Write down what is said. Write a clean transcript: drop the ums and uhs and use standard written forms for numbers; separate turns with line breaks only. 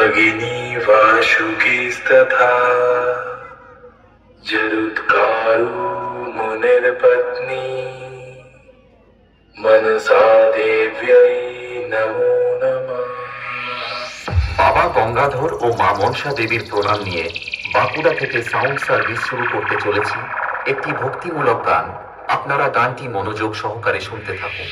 भगिनी वासुकीस्तथा जरुत्कारू मुनिर पत्नी मनसा देव्यै नमो नमः।
বাবা গঙ্গাধর ও মা মনসা দেবীর প্রণাম নিয়ে বাঁকুড়া থেকে সাউন্ড সার্ভিস শুরু করতে চলেছি একটি ভক্তিমূলক গান। আপনারা গানটি মনোযোগ সহকারে শুনতে থাকুন।